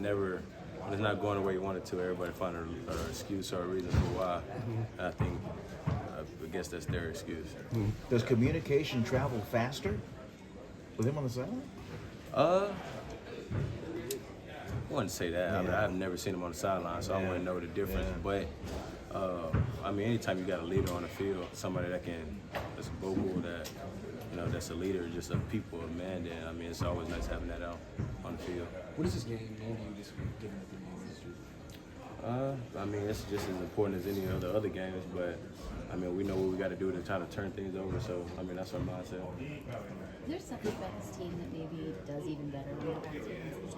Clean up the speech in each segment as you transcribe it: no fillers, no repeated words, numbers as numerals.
when it's not going the way you want it to, everybody find an excuse or a reason for why. And I think, I guess that's their excuse. Does communication travel faster with him on the sideline? I wouldn't say that. I mean, I've never seen him on the sideline, so I wouldn't know the difference. But I mean, anytime you got a leader on the field, somebody that's vocal, that's a leader, just of people, a man, then I mean, it's always nice having that out on the field. What does this game mean to you this week, given that the game is just? I mean, it's just as important as any of the other games, but I mean, we know what we got to do to try to turn things over. So I mean, that's our mindset. Is there something about this team that maybe does even better than the other teams?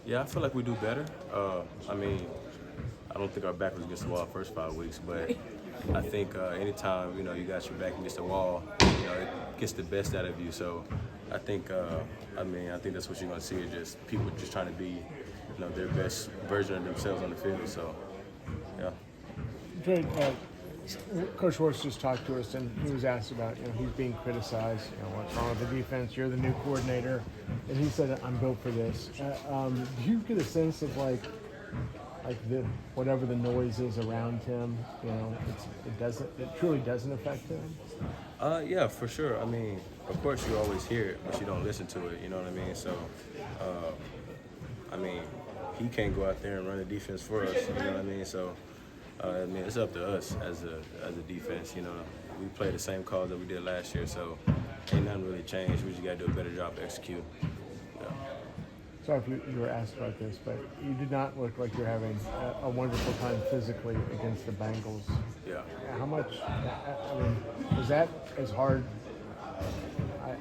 Yeah, I feel like we do better. I mean, I don't think our back was against the wall the first 5 weeks, but I think anytime you got your back against the wall, it gets the best out of you. So I think, I think that's what you're gonna see is just people just trying to be, their best version of themselves on the field. So, yeah. Dre, Coach Schwartz just talked to us, and he was asked about, he's being criticized, what's wrong with the defense, you're the new coordinator, and he said, I'm built for this. Do you get a sense of whatever the noise is around him, it truly doesn't affect him? Yeah, for sure. I mean, of course you always hear it, but you don't listen to it, you know what I mean? So, I mean, he can't go out there and run the defense for us, you know what I mean? So, I mean, it's up to us as a defense, We play the same calls that we did last year, so ain't nothing really changed. We just got to do a better job to execute. Yeah. Sorry if you were asked about this, but you did not look like you're having a wonderful time physically against the Bengals. Yeah. How much, was that as hard,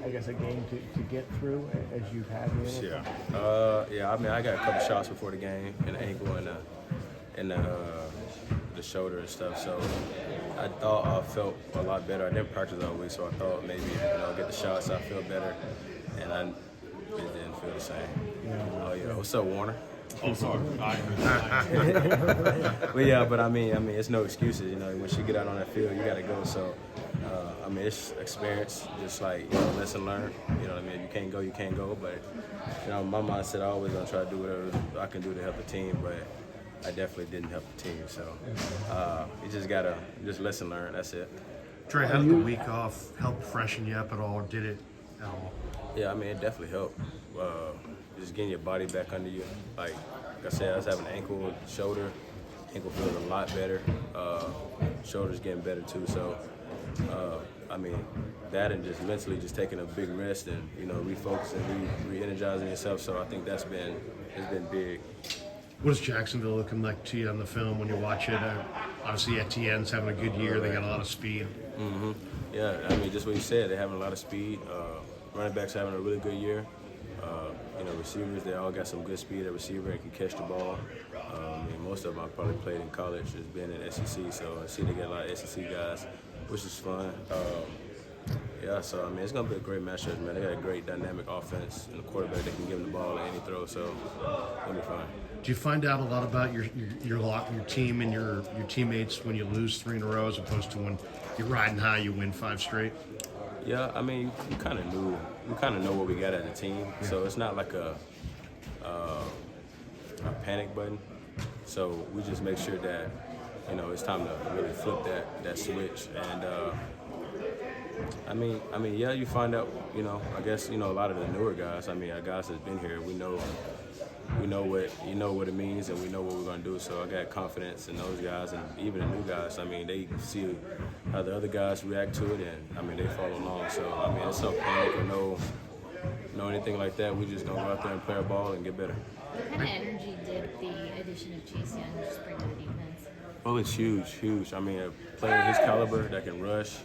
I guess, a game to get through as you've had in it? Yeah, I mean, I got a couple shots before the game, in the ankle and the shoulder and stuff, so I thought I felt a lot better. I didn't practice all week, so I thought maybe, get the shots, I feel better, and I just didn't feel the same. Oh, yeah. What's up, Warner? Oh, sorry. But I mean, it's no excuses. Once you get out on that field, you got to go. So, I mean, it's experience, just like lesson learned. You know what I mean? You can't go, you can't go. But my mindset, I always gonna try to do whatever I can do to help the team. But I definitely didn't help the team. So, you just gotta lesson learned. That's it. Trey, how did the week off help freshen you up at all, or did it at all? Yeah, I mean, it definitely helped. Just getting your body back under you. Like I said, I was having an ankle, shoulder. Ankle feels a lot better. Shoulder's getting better too. So, I mean, that and just mentally just taking a big rest and, refocusing, re-energizing yourself. So I think it's been big. What is Jacksonville looking like to you on the film when you watch it? Obviously, Etienne's having a good year. They got a lot of speed. Mm-hmm. Yeah, I mean, just what you said. They're having a lot of speed. Running backs having a really good year. Receivers, they all got some good speed at receiver and can catch the ball. Most of them I probably played in college, has been in SEC, so I see they get a lot of SEC guys, which is fun. So I mean, it's gonna be a great matchup, man. They got a great dynamic offense and a quarterback that can give them the ball at any throw, so it'll be fine. Do you find out a lot about your team and your teammates when you lose 3 in a row, as opposed to when you're riding high, you win 5 straight? Yeah, I mean, we kind of know what we got as a team, so it's not like a panic button. So we just make sure that it's time to really flip that switch. And I mean, yeah, you find out. I guess a lot of the newer guys. I mean, our guys that's been here, we know what it means, and we know what we're gonna do. So I got confidence in those guys, and even the new guys. I mean, they see how the other guys react to it, and I mean, they follow along. So I mean, it's no panic or no anything like that. We just gonna go out there and play our ball and get better. What kind of energy did the addition of Chase Young just bring to the defense? Oh, it's huge. I mean, a player his caliber that can rush,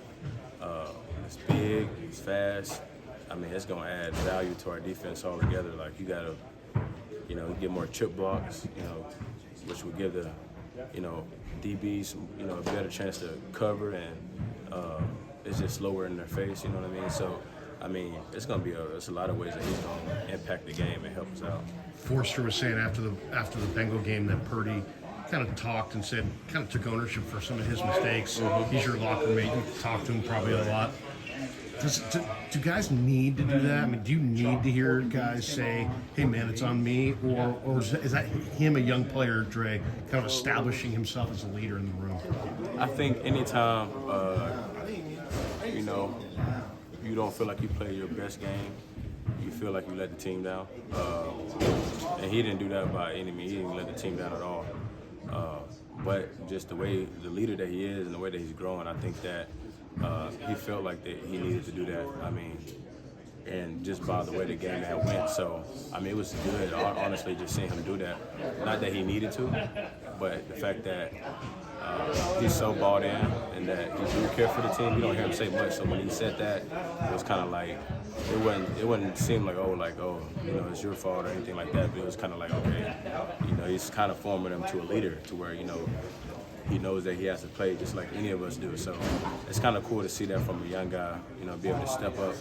it's big, it's fast. I mean, it's gonna add value to our defense altogether. Like, you gotta get more chip blocks, which would give the, DBs, a better chance to cover, and it's just slower in their face, you know what I mean? So, I mean, it's gonna be it's a lot of ways that he's gonna impact the game and help us out. Forster was saying after the Bengal game that Purdy kind of talked and said, kind of took ownership for some of his mistakes. He's your locker mate. You talk to him probably a lot. do guys need to do that? I mean, do you need to hear guys say, "Hey, man, it's on me," or is that him, a young player, Dre, kind of establishing himself as a leader in the room? I think anytime, you don't feel like you play your best game, you feel like you let the team down. And he didn't do that by any means. He didn't let the team down at all. But just the leader that he is and the way that he's growing, I think that he felt like that he needed to do that. I mean, and just by the way the game had went. So, I mean, it was good, honestly, just seeing him do that. Not that he needed to, but the fact that he's so bought in and that he do care for the team. You don't hear him say much. So when he said that, it was kind of like, it wouldn't seem like, it's your fault or anything like that. But it was kind of like, okay, he's kind of forming him to a leader to where, he knows that he has to play just like any of us do. So it's kind of cool to see that from a young guy, be able to step up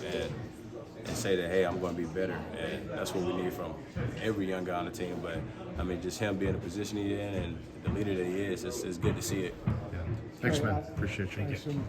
and say that, hey, I'm going to be better. And that's what we need from every young guy on the team. But, I mean, just him being the position he's in and the leader that he is, it's good to see it. Yeah. Thanks, man. Appreciate you. Thanks so much.